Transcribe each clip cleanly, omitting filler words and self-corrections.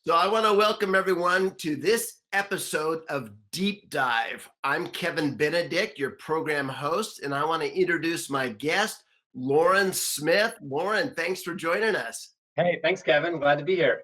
So I want to welcome everyone to this episode of Deep Dive. I'm Kevin Benedict, your program host, and I want to introduce my guest, Lauren Smith. Lauren, thanks for joining us. Hey, thanks, Kevin. Glad to be here.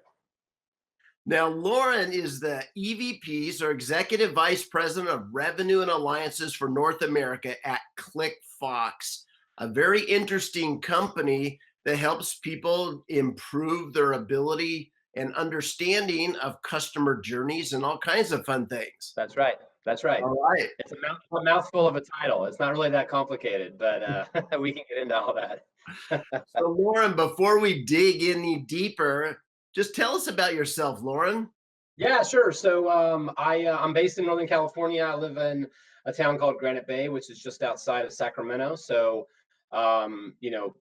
Now, Lauren is the EVP, or Executive Vice President of Revenue and Alliances for North America at ClickFox, a very interesting company that helps people improve their ability and understanding of customer journeys and all kinds of fun things. That's right. That's right. All right. It's a mouthful of a title. It's not really that complicated, but we can get into all that. So, Lauren, before we dig any deeper, just tell us about yourself, Lauren. Yeah, sure. So I'm based in Northern California. I live in a town called Granite Bay, which is just outside of Sacramento. So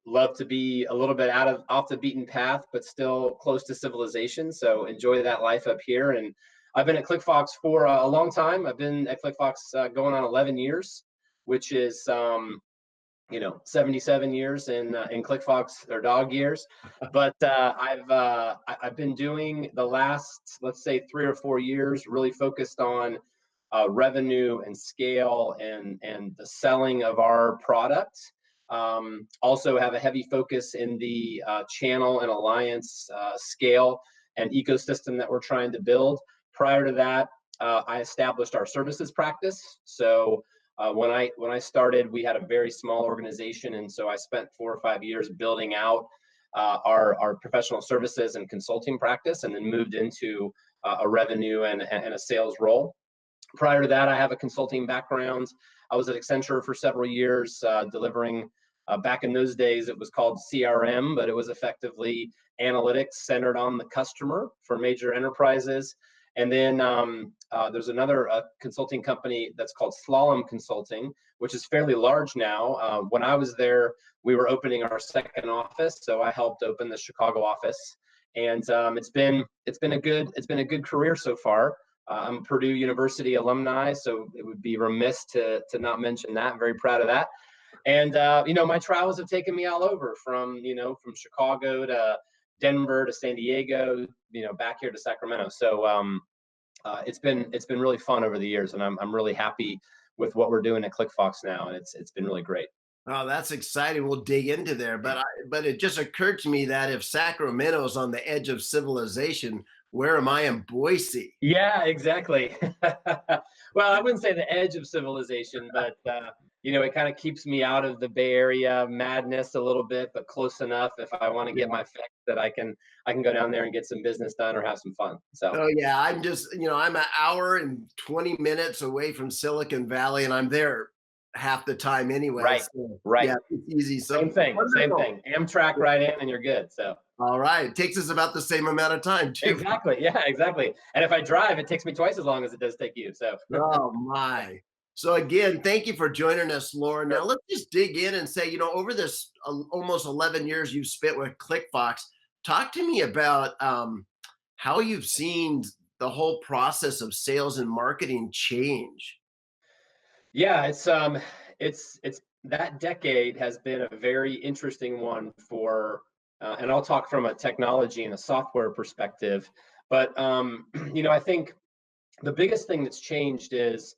love to be a little bit off the beaten path, but still close to civilization. So enjoy that life up here. And I've been at ClickFox for a long time. I've been at ClickFox going on 11 years, which is 77 years in ClickFox, or dog years. But I've been doing the last, let's say, 3 or 4 years, really focused on revenue and scale and the selling of our product. Also have a heavy focus in the channel and alliance scale and ecosystem that we're trying to build. Prior to that, I established our services practice. So when I started, we had a very small organization, and so I spent 4 or 5 years building out our professional services and consulting practice, and then moved into a revenue and a sales role. Prior to that, I have a consulting background. I was at Accenture for several years, delivering. Back in those days, it was called CRM, but it was effectively analytics centered on the customer for major enterprises. And then there's another consulting company that's called Slalom Consulting, which is fairly large now. When I was there, we were opening our second office, so I helped open the Chicago office, and it's been a good career so far. I'm a Purdue University alumni, so it would be remiss to not mention that. I'm very proud of that. And my travels have taken me all over, from Chicago to Denver to San Diego, back here to Sacramento. So it's been really fun over the years, and I'm really happy with what we're doing at ClickFox now, and it's been really great. Oh, that's exciting. We'll dig into there. But it just occurred to me that if Sacramento's on the edge of civilization, where am I in Boise? Yeah, exactly. Well, I wouldn't say the edge of civilization, but it kind of keeps me out of the Bay Area madness a little bit, but close enough if I want to get my fix that I can go down there and get some business done or have some fun. So. Oh yeah, I'm just, I'm an hour and 20 minutes away from Silicon Valley, and I'm there half the time anyway. Right. So, Right. Yeah, it's easy. So Same thing. Amtrak right in and you're good. So. All right. It takes us about the same amount of time too. Exactly. Yeah, exactly. And if I drive, it takes me twice as long as it does take you. So. Oh my. So again, thank you for joining us, Lauren. Now let's just dig in and say, over this almost 11 years you've spent with ClickFox, talk to me about how you've seen the whole process of sales and marketing change. Yeah, it's that decade has been a very interesting one for, and I'll talk from a technology and a software perspective, but I think the biggest thing that's changed is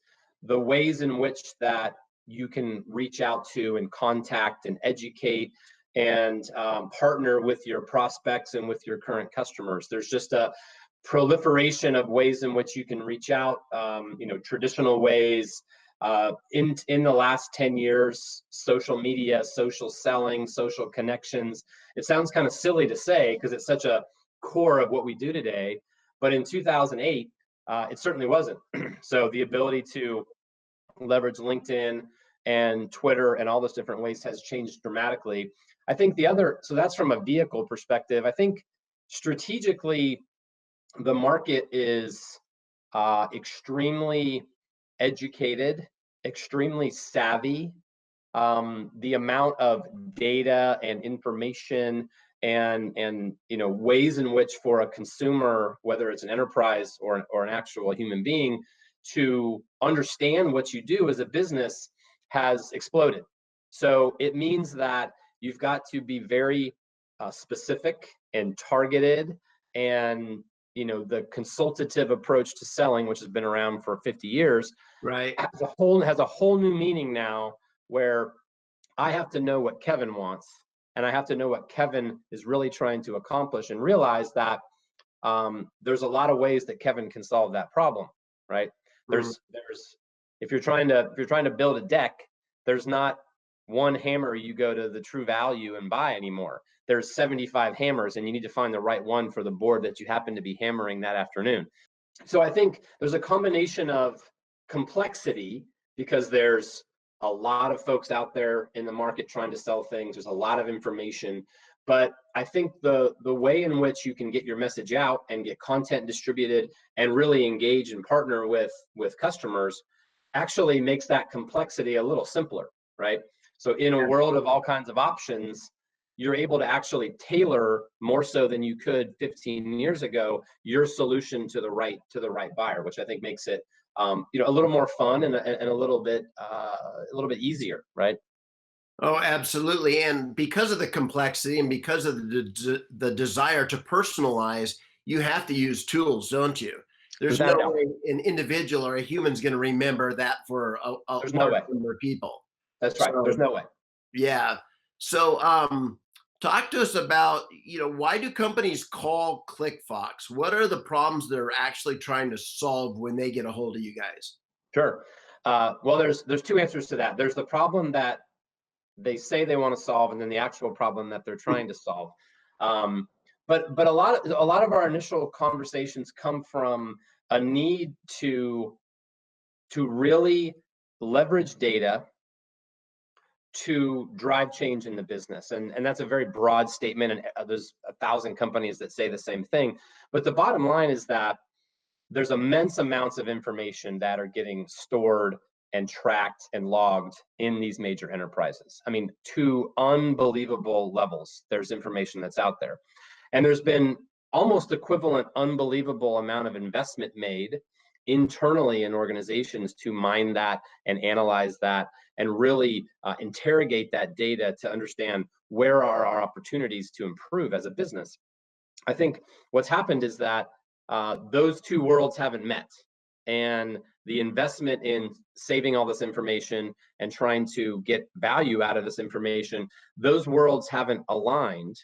the ways in which that you can reach out to and contact and educate and partner with your prospects and with your current customers. There's just a proliferation of ways in which you can reach out, traditional ways. In the last 10 years, social media, social selling, social connections. It sounds kind of silly to say because it's such a core of what we do today, but in 2008, it certainly wasn't. So the ability to leverage LinkedIn and Twitter and all those different ways has changed dramatically. I think so that's from a vehicle perspective. I think strategically, the market is extremely educated, extremely savvy. The amount of data and information and ways in which for a consumer, whether it's an enterprise or an actual human being, to understand what you do as a business has exploded. So it means that you've got to be very specific and targeted and the consultative approach to selling, which has been around for 50 years, Right. has a whole new meaning now, where I have to know what Kevin wants, and I have to know what Kevin is really trying to accomplish, and realize that there's a lot of ways that Kevin can solve that problem, right? Mhm. There's if you're trying to build a deck, there's not one hammer you go to the True Value and buy anymore. There's 75 hammers, and you need to find the right one for the board that you happen to be hammering that afternoon. So I think there's a combination of complexity, because there's a lot of folks out there in the market trying to sell things. There's a lot of information, but I think the way in which you can get your message out and get content distributed and really engage and partner with customers actually makes that complexity a little simpler, right? So in a world of all kinds of options, you're able to actually tailor, more so than you could 15 years ago, your solution to the right buyer, which I think makes it a little more fun, and a little bit easier, right? Oh, absolutely. And because of the complexity and because of the desire to personalize, you have to use tools, don't you? There's Without no a doubt. way an individual or a human's going to remember that for a There's no large way. number of people. That's right. There's So, no way. yeah. So, talk to us about, why do companies call ClickFox? What are the problems they're actually trying to solve when they get a hold of you guys? Sure. Well, there's two answers to that. There's the problem that they say they want to solve, and then the actual problem that they're trying to solve. But a lot of our initial conversations come from a need to really leverage data to drive change in the business. And that's a very broad statement, and there's 1,000 companies that say the same thing. But the bottom line is that there's immense amounts of information that are getting stored and tracked and logged in these major enterprises. I mean, to unbelievable levels, there's information that's out there. And there's been almost equivalent unbelievable amount of investment made internally in organizations to mine that and analyze that and really interrogate that data to understand where are our opportunities to improve as a business. I think what's happened is that those two worlds haven't met, and the investment in saving all this information and trying to get value out of this information, those worlds haven't aligned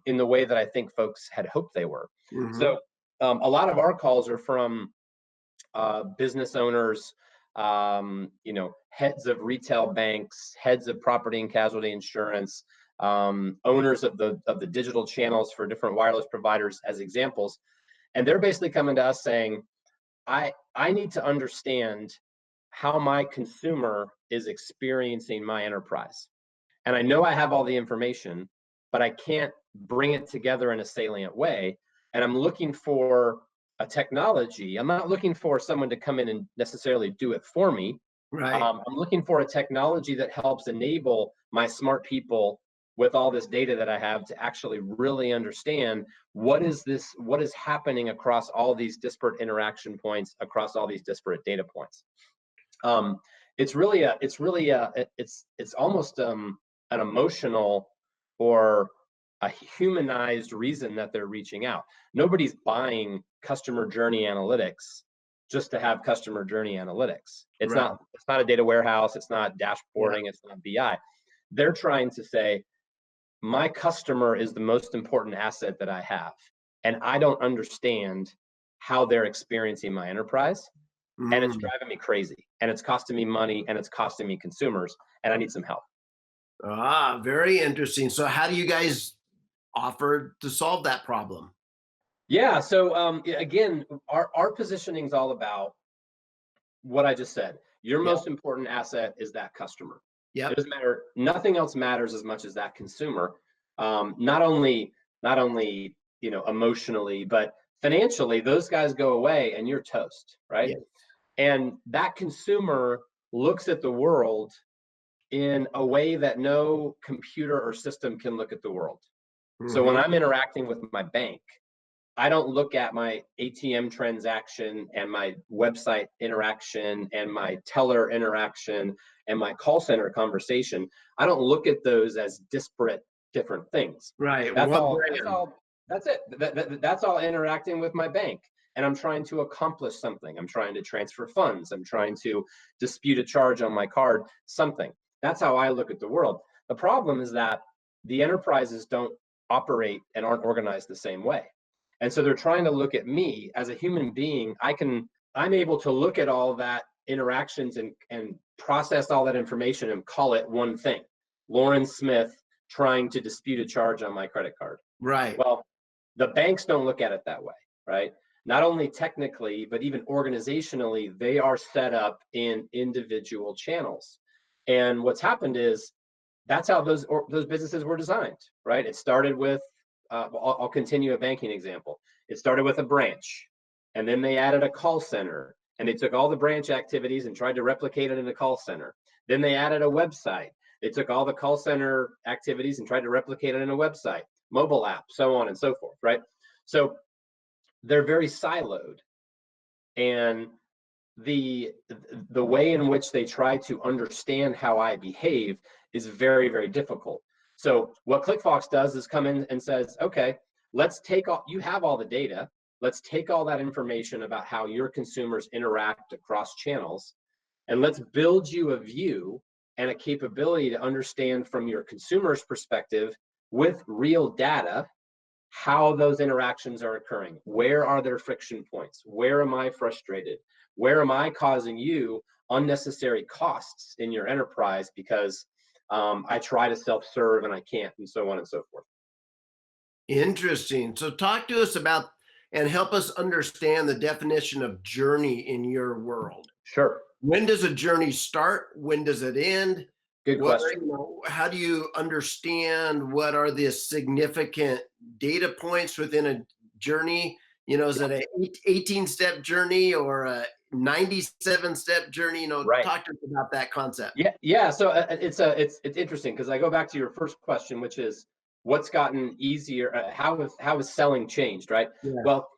in the way that I think folks had hoped they were. Mhm. So a lot of our calls are from business owners, heads of retail banks, heads of property and casualty insurance, owners of the digital channels for different wireless providers, as examples. And they're basically coming to us saying, I need to understand how my consumer is experiencing my enterprise. And I know I have all the information, but I can't bring it together in a salient way. And I'm looking for a technology. I'm not looking for someone to come in and necessarily do it for me. Right. I'm looking for a technology that helps enable my smart people with all this data that I have to actually really understand what is happening across all these disparate interaction points, across all these disparate data points. It's almost an emotional or a humanized reason that they're reaching out. Nobody's buying customer journey analytics just to have customer journey analytics. It's Right. not a data warehouse. It's not Yeah. dashboarding. It's not BI. They're trying to say, my customer is the most important asset that I have, and I don't understand how they're experiencing my enterprise, and it's Mm. driving me crazy, and it's costing me money, and it's costing me consumers, and I need some help. Ah, very interesting. So how do you guys offer to solve that problem? Yeah. So again, our positioning is all about what I just said. Your Yep. most important asset is that customer. It Yep. doesn't matter. Nothing else matters as much as that consumer. Not only emotionally, but financially. Those guys go away, and you're toast, right? Yep. And that consumer looks at the world in a way that no computer or system can look at the world. So when Mhm. I'm interacting with my bank, I don't look at my ATM transaction and my website interaction and my teller interaction and my call center conversation. I don't look at those as disparate, different things. Right. That's One all. That's brand. all. That's it. That's all interacting with my bank. And I'm trying to accomplish something. I'm trying to transfer funds. I'm trying to dispute a charge on my card, something. That's how I look at the world. The problem is that the enterprises don't operate and aren't organized the same way. And so they're trying to look at me as a human being. I'm able to look at all that interactions and process all that information and call it one thing. Lauren Smith trying to dispute a charge on my credit card. Right. Well, the banks don't look at it that way, right? Not only technically, but even organizationally, they are set up in individual channels. And what's happened is that's how those businesses were designed, right? It started with, I'll continue a banking example. It started with a branch, and then they added a call center, and they took all the branch activities and tried to replicate it in a call center. Then they added a website. They took all the call center activities and tried to replicate it in a website, mobile app, so on and so forth, right? So they're very siloed, and the way in which they try to understand how I behave is very, very difficult. So what ClickFox does is come in and says, okay, let's take all, you have all the data. Let's take all that information about how your consumers interact across channels, and let's build you a view and a capability to understand from your consumer's perspective with real data how those interactions are occurring. Where are there friction points? Where am I frustrated? Where am I causing you unnecessary costs in your enterprise because I try to self-serve and I can't, and so on and so forth. Interesting. So talk to us about and help us understand the definition of journey in your world. Sure. When does a journey start? When does it end? Good What, question. how do you understand what are the significant data points within a journey? Is it a 18-step journey or a 97-step journey? Right. Talk to us about that concept. Yeah. So it's interesting because I go back to your first question, which is what's gotten easier. How is selling changed, right? Yeah. Well,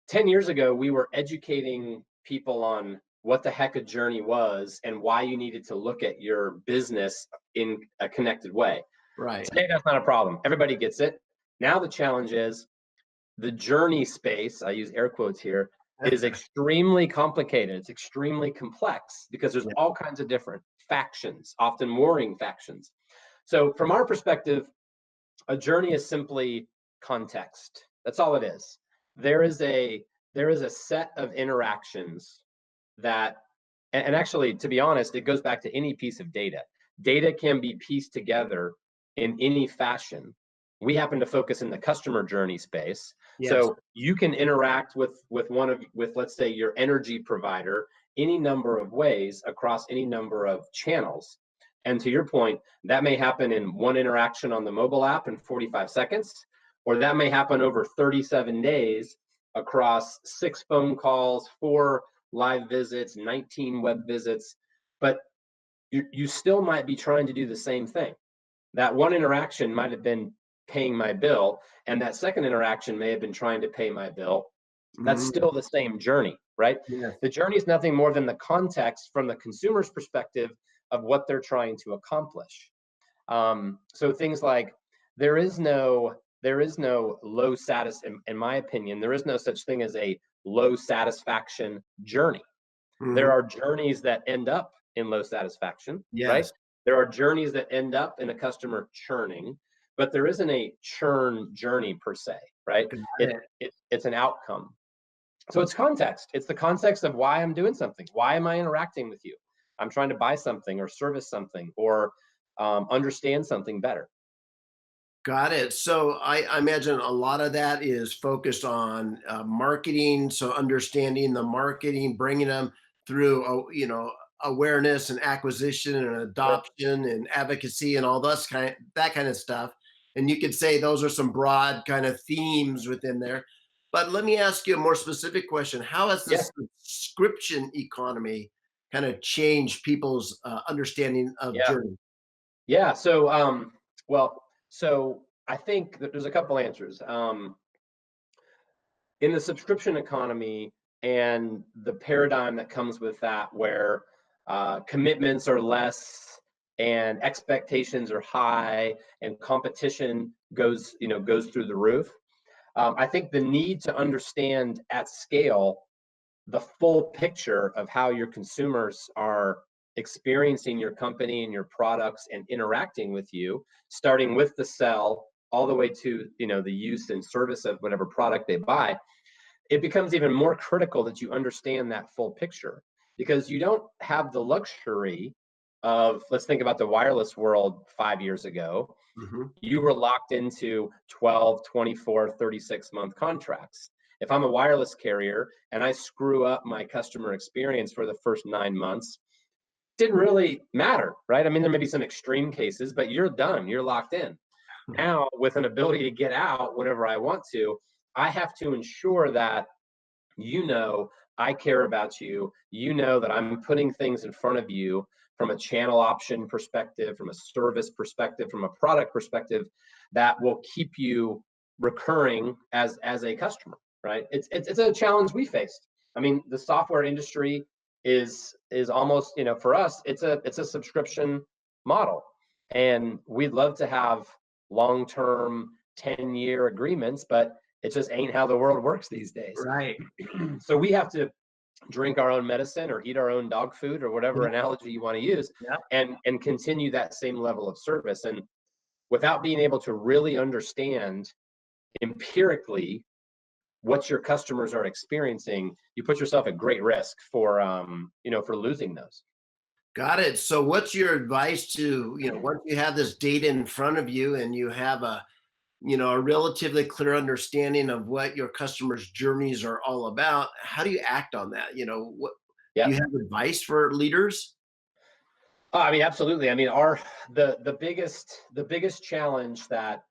10 years ago, we were educating people on what the heck a journey was and why you needed to look at your business in a connected way. Right. Today, that's not a problem. Everybody gets it. Now the challenge is the journey space, I use air quotes here, is extremely complicated. It's extremely complex because there's all kinds of different factions, often warring factions. So from our perspective, a journey is simply context. That's all it is. There is a set of interactions that, and actually, to be honest, it goes back to any piece of data. Data can be pieced together in any fashion. We happen to focus in the customer journey space. Yes. So you can interact with let's say your energy provider any number of ways across any number of channels. And to your point, that may happen in one interaction on the mobile app in 45 seconds, or that may happen over 37 days across 6 phone calls, 4 live visits, 19 web visits. But you still might be trying to do the same thing. That one interaction might have been paying my bill, and that second interaction may have been trying to pay my bill. That's still the same journey, right? Yes. The journey is nothing more than the context from the consumer's perspective of what they're trying to accomplish. So things like there is no low in my opinion, there is no such thing as a low satisfaction journey. There are journeys that end up in low satisfaction, right? Yes. There are journeys that end up in a customer churning, but there isn't a churn journey per se, right? It's an outcome. So it's context. It's the context of why I'm doing something. Why am I interacting with you? I'm trying to buy something or service something or understand something better. Got it. So I imagine a lot of that is focused on marketing. So understanding the marketing, bringing them through, awareness and acquisition and adoption and advocacy and all that kind of stuff. And you could say those are some broad kind of themes within there. But let me ask you a more specific question. How has the subscription economy kind of changed people's understanding of journey? Yeah. So, so I think that there's a couple answers. In the subscription economy and the paradigm that comes with that, where commitments are less and expectations are high and competition goes through the roof. I think the need to understand at scale the full picture of how your consumers are experiencing your company and your products and interacting with you, starting with the sell all the way to, the use and service of whatever product they buy, it becomes even more critical that you understand that full picture, because you don't have the luxury of, let's think about the wireless world 5 years ago. Hmm. You were locked into 12, 24, 36-month contracts. If I'm a wireless carrier and I screw up my customer experience for the first 9 months, didn't really matter, right? I mean, there may be some extreme cases, but you're done, you're locked in. Now, with an ability to get out whenever I want to, I have to ensure that, I care about you, that I'm putting things in front of you from a channel option perspective, from a service perspective, from a product perspective, that will keep you recurring as a customer, right? It's a challenge we faced. I mean, the software industry is almost, for us, it's a subscription model, and we'd love to have long-term 10-year agreements, but it just ain't how the world works these days. Right. So we have to drink our own medicine or eat our own dog food or whatever analogy you want to use, Yeah. and continue that same level of service. And without being able to really understand empirically what your customers are experiencing, you put yourself at great risk for for losing those. Got it. So what's your advice to, once you have this data in front of you and you have a relatively clear understanding of what your customers' journeys are all about, how do you act on that? What do Yeah. you have advice for leaders? I mean, absolutely. I mean, the biggest challenge that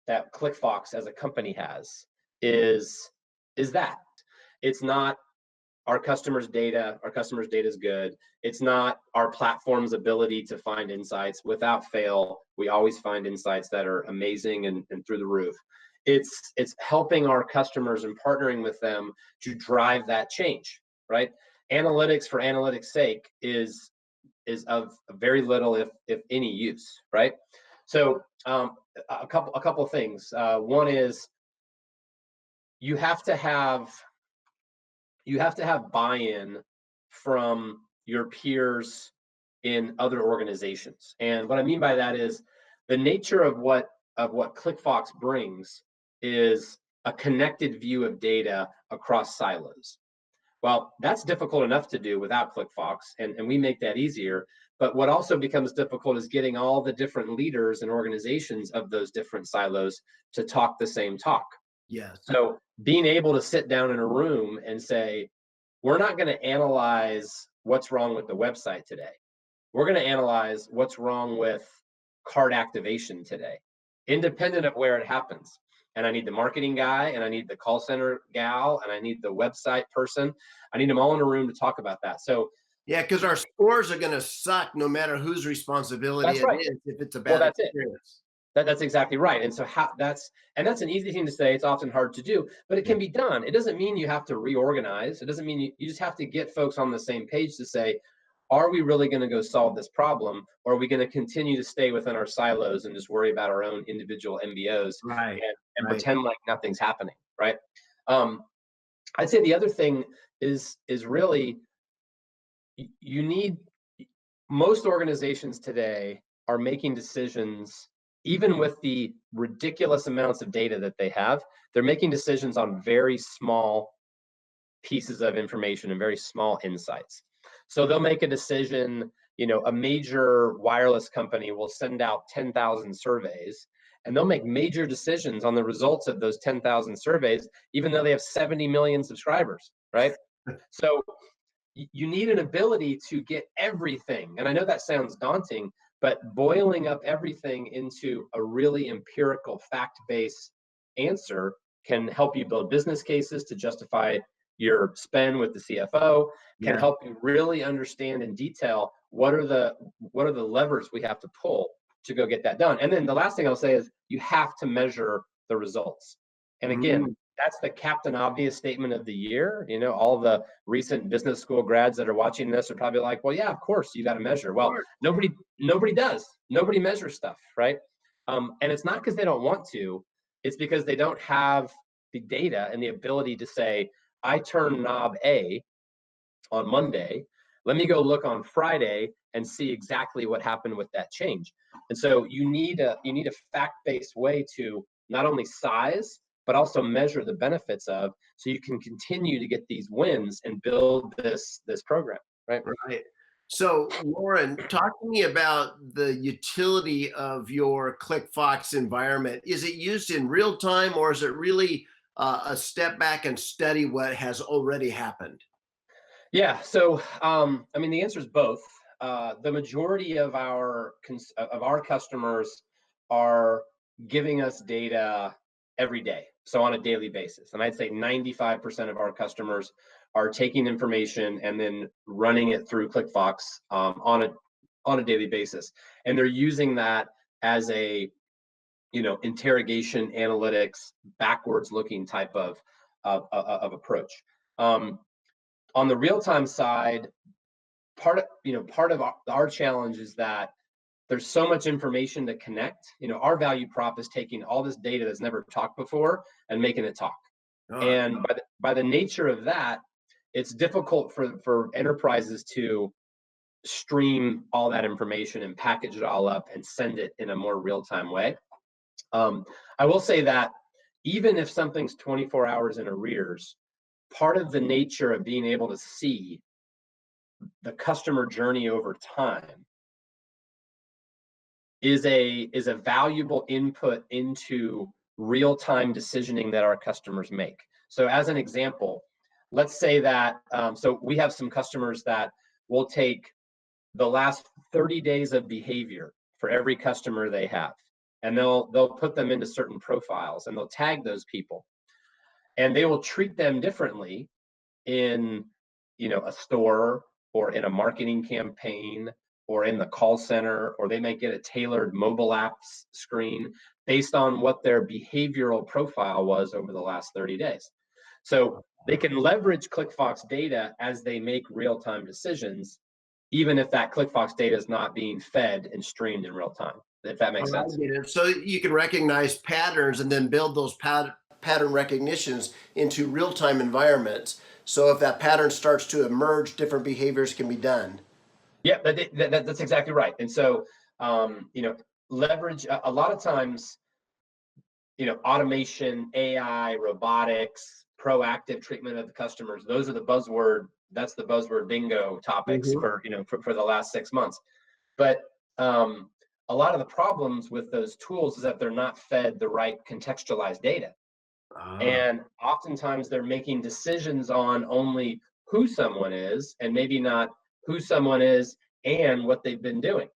ClickFox as a company has is that it's not our customers' data. Our customers' data is good. It's not our platform's ability to find insights. Without fail, we always find insights that are amazing and through the roof. It's helping our customers and partnering with them to drive that change, right? Analytics for analytics' sake is of very little, if any, use, right? So a couple of things. One is you have to have buy-in from your peers in other organizations. And what I mean by that is the nature of what ClickFox brings is a connected view of data across silos. Well, that's difficult enough to do without ClickFox, and we make that easier. But what also becomes difficult is getting all the different leaders and organizations of those different silos to talk the same talk. Yes. So being able to sit down in a room and say, we're not going to analyze what's wrong with the website today. We're going to analyze what's wrong with card activation today, independent of where it happens. And I need the marketing guy, and I need the call center gal, and I need the website person. I need them all in a room to talk about that. So Yeah, because our scores are going to suck no matter whose responsibility that's it right. is if it's a Well, bad that's it. experience. That's exactly right. And so that's an easy thing to say. It's often hard to do, but it Yeah. can be done. It doesn't mean you have to reorganize. It doesn't mean you just have to get folks on the same page to say, are we really going to go solve this problem, or are we going to continue to stay within our silos and just worry about our own individual MBOs Right. and Right. pretend like nothing's happening, right? I'd say the other thing is really you need, most organizations today are making decisions, even with the ridiculous amounts of data that they have, they're making decisions on very small pieces of information and very small insights. So they'll make a decision, a major wireless company will send out 10,000 surveys, and they'll make major decisions on the results of those 10,000 surveys, even though they have 70 million subscribers, right? So you need an ability to get everything. And I know that sounds daunting, but boiling up everything into a really empirical, fact-based answer can help you build business cases to justify your spend with the CFO, can Yeah. help you really understand in detail what are the levers we have to pull to go get that done. And then the last thing I'll say is you have to measure the results. And again, Mm. that's the Captain Obvious statement of the year. All the recent business school grads that are watching this are probably like, well, yeah, of course you got to measure. Well, nobody does. Nobody measures stuff, right? And it's not because they don't want to. It's because they don't have the data and the ability to say, I turn knob A on Monday. Let me go look on Friday and see exactly what happened with that change. And so you need a fact-based way to not only size, but also measure the benefits of, so you can continue to get these wins and build this program, right? Right. So, Lauren, talk to me about the utility of your ClickFox environment. Is it used in real time, or is it really a step back and study what has already happened? Yeah. So, I mean, the answer is both. The majority of our customers are giving us data every day, so on a daily basis. And I'd say 95% of our customers are taking information and then running it through ClickFox on a daily basis, and they're using that as a interrogation analytics backwards looking type of approach. Um, on the real time side, part of our challenge is that there's so much information to connect. Our value prop is taking all this data that's never talked before and making it talk. Oh, And by the nature of that, it's difficult for enterprises to stream all that information and package it all up and send it in a more real-time way. I will say that even if something's 24 hours in arrears, part of the nature of being able to see the customer journey over time is a valuable input into real-time decisioning that our customers make. So as an example, let's say that so we have some customers that will take the last 30 days of behavior for every customer they have, and they'll put them into certain profiles, and they'll tag those people, and they will treat them differently in a store or in a marketing campaign or in the call center, or they may get a tailored mobile apps screen based on what their behavioral profile was over the last 30 days. So they can leverage ClickFox data as they make real-time decisions, even if that ClickFox data is not being fed and streamed in real time, if that makes sense. I get it. So you can recognize patterns and then build those pattern recognitions into real-time environments. So if that pattern starts to emerge, different behaviors can be done. Yeah, that's exactly right. And so, leverage a lot of times, automation, AI, robotics, proactive treatment of the customers. Those are the buzzword. That's the buzzword bingo topics Mhm. for the last 6 months. But a lot of the problems with those tools is that they're not fed the right contextualized data. Ah, And oftentimes they're making decisions on only who someone is and maybe not who someone is and what they've been doing.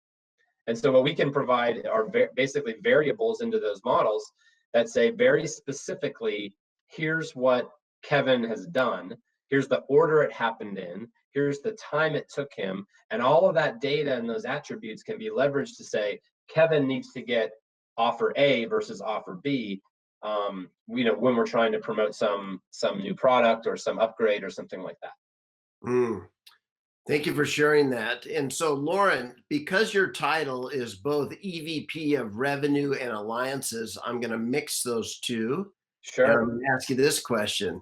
And so what we can provide are basically variables into those models that say very specifically, here's what Kevin has done, here's the order it happened in, here's the time it took him, and all of that data and those attributes can be leveraged to say, Kevin needs to get offer A versus offer B, when we're trying to promote some new product or some upgrade or something like that. mm. Thank you for sharing that. And so, Lauren, because your title is both EVP of Revenue and Alliances, I'm going to mix those two. And I'm Sure, going to ask you this question.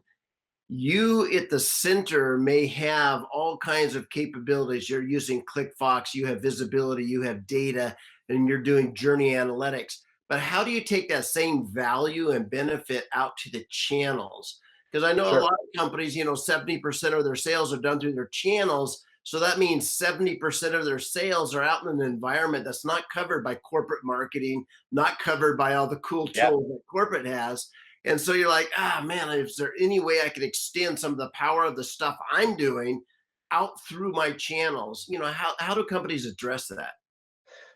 You at the center may have all kinds of capabilities. You're using ClickFox, you have visibility, you have data, and you're doing journey analytics. But how do you take that same value and benefit out to the channels? Because I know a sure. lot of companies, 70% of their sales are done through their channels. So that means 70% of their sales are out in an environment that's not covered by corporate marketing, not covered by all the cool Yeah. tools that corporate has. And so you're like, man, is there any way I can extend some of the power of the stuff I'm doing out through my channels? How do companies address that?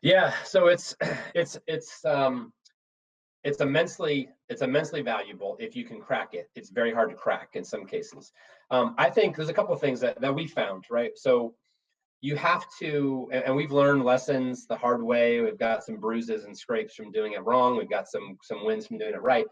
Yeah, so it's immensely valuable if you can crack it. It's very hard to crack in some cases. I think there's a couple of things that we found, right? So you have to, and we've learned lessons the hard way. We've got some bruises and scrapes from doing it wrong. We've got some wins from doing it right.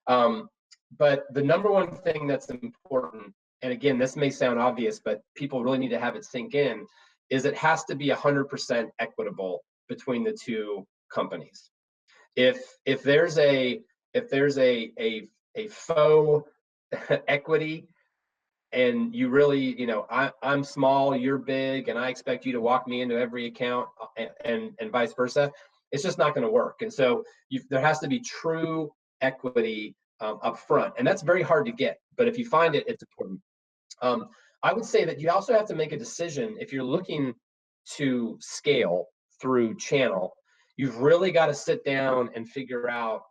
But the number one thing that's important, and again, this may sound obvious, but people really need to have it sink in, is it has to be 100% equitable between the two companies. If there's a a faux equity, and you really, I'm small, you're big, and I expect you to walk me into every account, and vice versa, it's just not going to work. And so there has to be true equity up front, and that's very hard to get. But if you find it, it's important. Um, I would say that you also have to make a decision if you're looking to scale through channel. You've really got to sit down and figure out,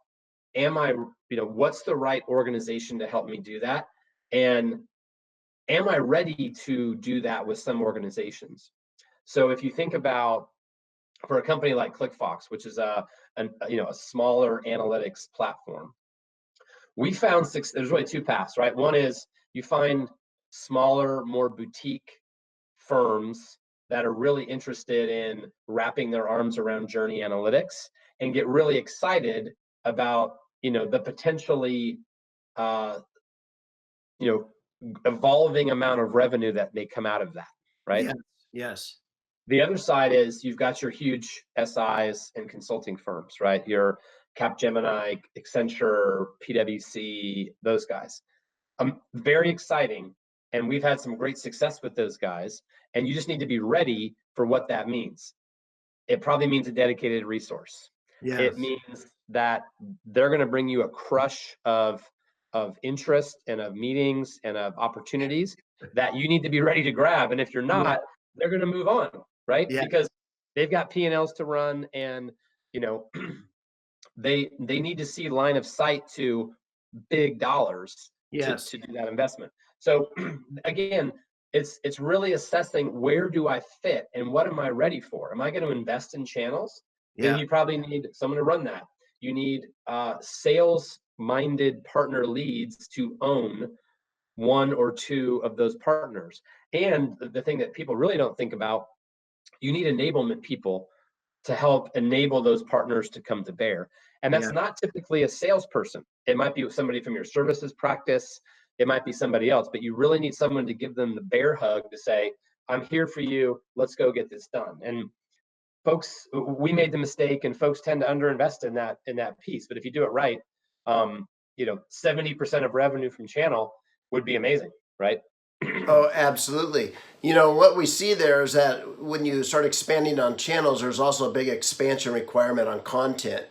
what's the right organization to help me do that? And am I ready to do that with some organizations? So if you think about, for a company like ClickFox, which is a smaller analytics platform, we found there's really two paths, right? One is you find smaller, more boutique firms that are really interested in wrapping their arms around journey analytics and get really excited about, the potentially, uh, you know, evolving amount of revenue that may come out of that, right? Yes. Yes. The other side is you've got your huge SIs and consulting firms, right? Your Capgemini, Accenture, PwC, those guys. Very exciting. And we've had some great success with those guys. And you just need to be ready for what that means. It probably means a dedicated resource. It Yes. means that they're going to bring you a crush of interest and of meetings and of opportunities that you need to be ready to grab. And if you're Yeah. not, they're going to move on, right? Yeah. Because they've got P&Ls to run, and you know they need to see line of sight to big dollars Yes. to do that investment. So again, it's really assessing, where do I fit and what am I ready for? Am I going to invest in channels? Then Yeah. you probably need someone to run that. You need sales minded partner leads to own one or two of those partners. And the thing that people really don't think about, you need enablement people to help enable those partners to come to bear. And Yeah. that's not typically a salesperson. It might be somebody from your services practice. It might be somebody else, but you really need someone to give them the bear hug to say, I'm here for you. Let's go get this done. And folks, we made the mistake, and folks tend to underinvest in that piece. But if you do it right, 70% of revenue from channel would be amazing, right? Oh, absolutely. What we see there is that when you start expanding on channels, there's also a big expansion requirement on content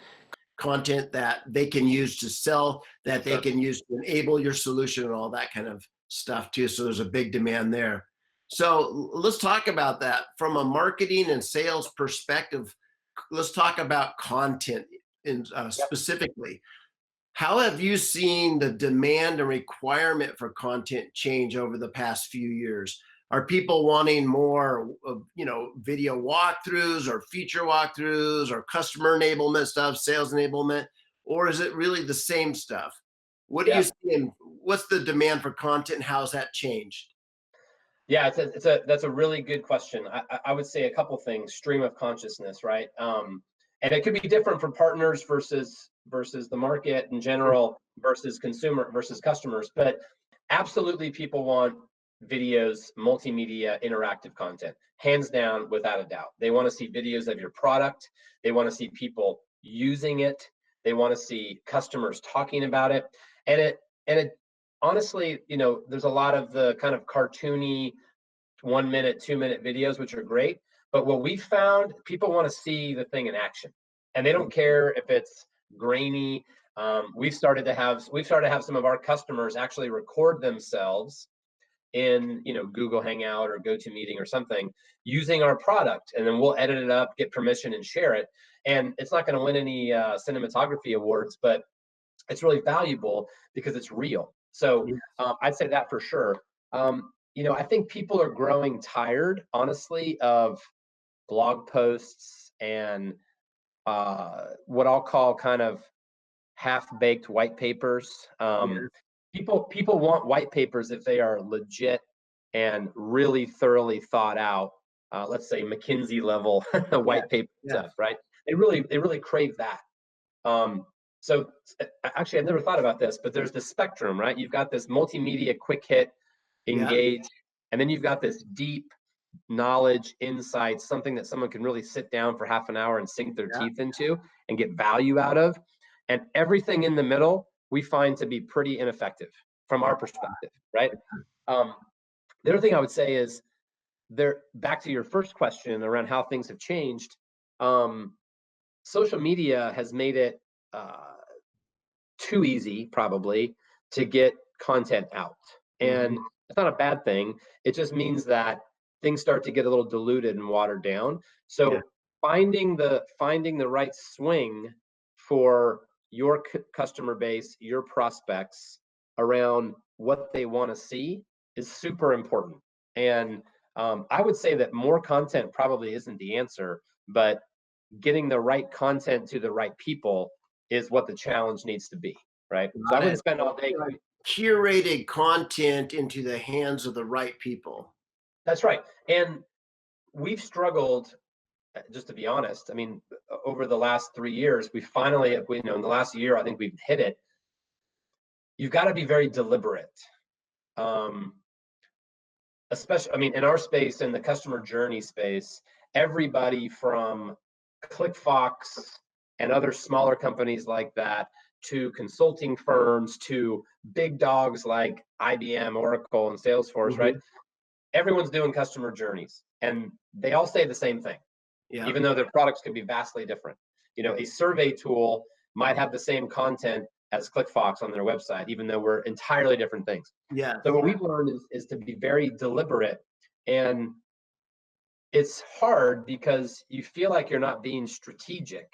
that they can use to sell, that they Sure. can use to enable your solution and all that kind of stuff too. So there's a big demand there. So let's talk about that from a marketing and sales perspective. Let's talk about content Yep. specifically. How have you seen the demand and requirement for content change over the past few years? Are people wanting more of, video walkthroughs or feature walkthroughs or customer enablement stuff, sales enablement, or is it really the same stuff? What do you Yeah. see and what's the demand for content and how's that changed? Yeah, that's a really good question. I would say a couple things. Stream of consciousness, right? And it could be different for partners versus the market in general versus consumer versus customers. But absolutely, people want videos, multimedia, interactive content, hands down, without a doubt. They want to see videos of your product. They want to see people using it. They want to see customers talking about it. And it honestly, there's a lot of the kind of cartoony 1 minute, 2 minute videos, which are great. But what we found, people want to see the thing in action, and they don't care if it's grainy. We've started to have some of our customers actually record themselves in Google Hangout or GoToMeeting or something using our product, and then we'll edit it up, get permission, and share it. And it's not going to win any cinematography awards, but it's really valuable because it's real. So Yeah. I'd say that for sure. I think people are growing tired, honestly, of blog posts and what I'll call kind of half-baked white papers. Yeah. People want white papers if they are legit and really thoroughly thought out. Let's say McKinsey level Yeah. white paper Yeah. stuff, right? They really crave that. Um, so actually, I've never thought about this, but there's the spectrum, right? You've got this multimedia, quick hit, Yeah. engage, and then you've got this deep knowledge, insights, something that someone can really sit down for half an hour and sink their Yeah. teeth into and get value out of. And everything in the middle, we find to be pretty ineffective from our perspective, right? Um, the other thing I would say is back to your first question around how things have changed. Um, Social media has made it uh, too easy, probably, to get content out. Mhm. And it's not a bad thing. It just means that things start to get a little diluted and watered down. Yeah. So finding the right swing for your customer base, your prospects around what they want to see is super important. And I would say that more content probably isn't the answer, but getting the right content to the right people is what the challenge needs to be, right? So I Got wouldn't it. spend all day. Curated content into the hands of the right people. That's right. And we've struggled, just to be honest. I mean, over the last 3 years, in the last year, I think we've hit it. You've got to be very deliberate. Um, Especially, I mean, in our space, in the customer journey space, everybody from ClickFox and other smaller companies like that to consulting firms to big dogs like IBM, Oracle, and Salesforce, right? Mhm. Everyone's doing customer journeys and they all say the same thing, Yeah. even though their products could be vastly different. A survey tool might have the same content as ClickFox on their website, even though we're entirely different things. Yes. So what we've learned is to be very deliberate, and it's hard because you feel like you're not being strategic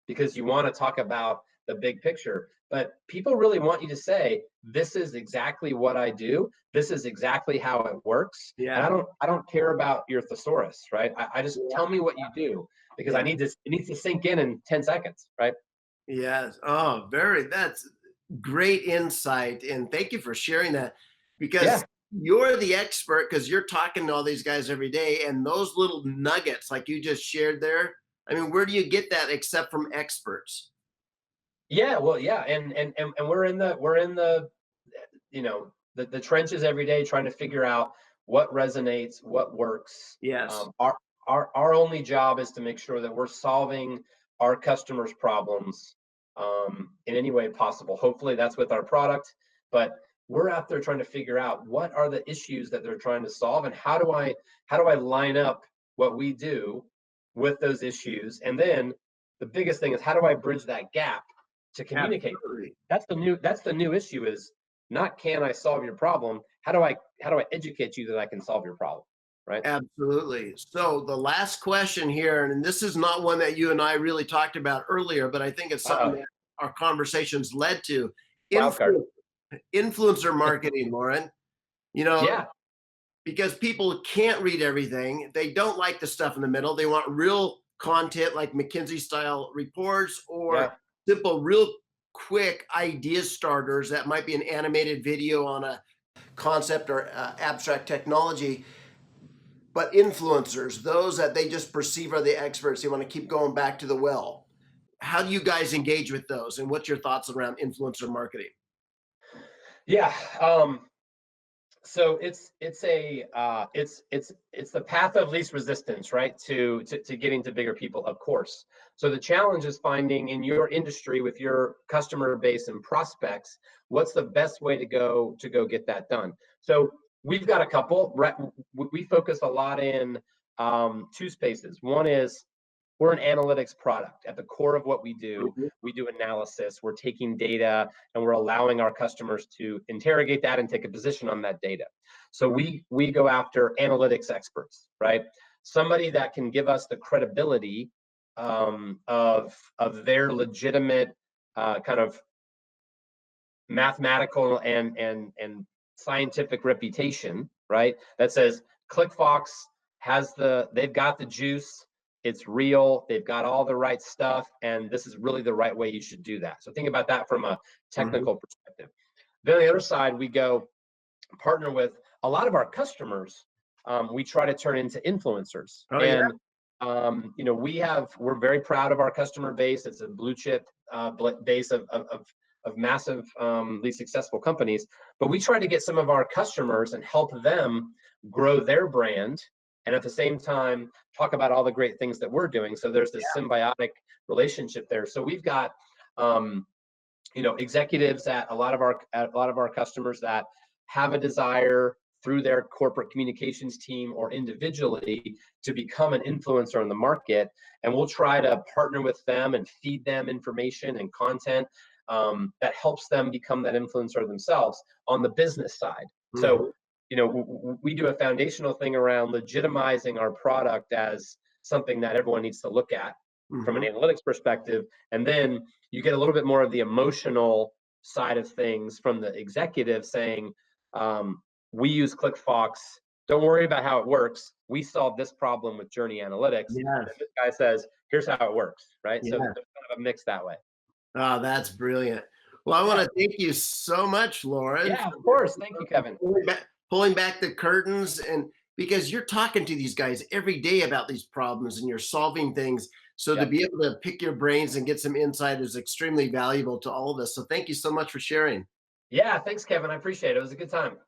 because you want to talk about the big picture, but people really want you to say, this is exactly what I do, this is exactly how it works, and Yeah. I don't care about your thesaurus, right? I just Yeah. tell me what you do, because Yeah. it needs to sink in 10 seconds, right? Yes. Oh, that's great insight. And thank you for sharing that Yeah. because you're the expert because you're talking to all these guys every day. And those little nuggets, like you just shared there, I mean, where do you get that except from experts? Yeah, well, yeah, and we're in the the trenches every day trying to figure out what resonates, what works. Yes. Our only job is to make sure that we're solving our customers' problems in any way possible. Hopefully, that's with our product, but we're out there trying to figure out what are the issues that they're trying to solve, and how do I line up what we do with those issues, and then the biggest thing is how do I bridge that gap to communicate. Absolutely. That's the new issue is not can I solve your problem? How do I educate you that I can solve your problem? Right? Absolutely. So the last question here, and this is not one that you and I really talked about earlier, but I think it's something Uh-oh. that our conversations led to. Wild card. Influ- Influencer marketing, Lauren. You know, Yeah. because people can't read everything. They don't like the stuff in the middle. They want real content like McKinsey style reports or Yeah. simple, real quick idea starters that might be an animated video on a concept or abstract technology. But influencers, those that they just perceive are the experts, they want to keep going back to the well. How do you guys engage with those? And what's your thoughts around influencer marketing? Yeah. So it's the path of least resistance, right? To getting to bigger people, of course. So the challenge is finding in your industry with your customer base and prospects, what's the best way to go get that done. So we've got a couple, right? We focus a lot in two spaces. One is we're an analytics product. At the core of what Mhm. we do analysis. We're taking data and we're allowing our customers to interrogate that and take a position on that data. So we go after analytics experts, right? Somebody that can give us the credibility of their legitimate kind of mathematical and scientific reputation, right? That says ClickFox they've got the juice, it's real, they've got all the right stuff, and this is really the right way you should do that. So think about that from a Mhm. technical perspective. Then on the other side, we go partner with a lot of our customers. We try to turn into influencers, Oh yeah. and we're very proud of our customer base. It's a blue chip base of massively successful companies, but we try to get some of our customers and help them grow their brand, and at the same time talk about all the great things that we're doing. So there's this symbiotic relationship there. So we've got executives at a lot of our customers that have a desire through their corporate communications team or individually to become an influencer in the market, and we'll try to partner with them and feed them information and content that helps them become that influencer themselves on the business side. Mhm. So, we do a foundational thing around legitimizing our product as something that everyone needs to look at from an Mhm. analytics perspective, and then you get a little bit more of the emotional side of things from the executive saying, we use ClickFox. Don't worry about how it works. We solved this problem with Journey Analytics. And Yes. this guy says, here's how it works, right? So Yeah. there's kind of a mix that way. Oh, that's brilliant. Well, I want Yeah. to thank you so much, Lauren, Yeah, of course. Thank you, Kevin. pulling back the curtains, and because you're talking to these guys every day about these problems and you're solving things. So to Yep. be able to pick your brains and get some insight is extremely valuable to all of us. So thank you so much for sharing. Yeah. Thanks, Kevin. I appreciate it. It was a good time.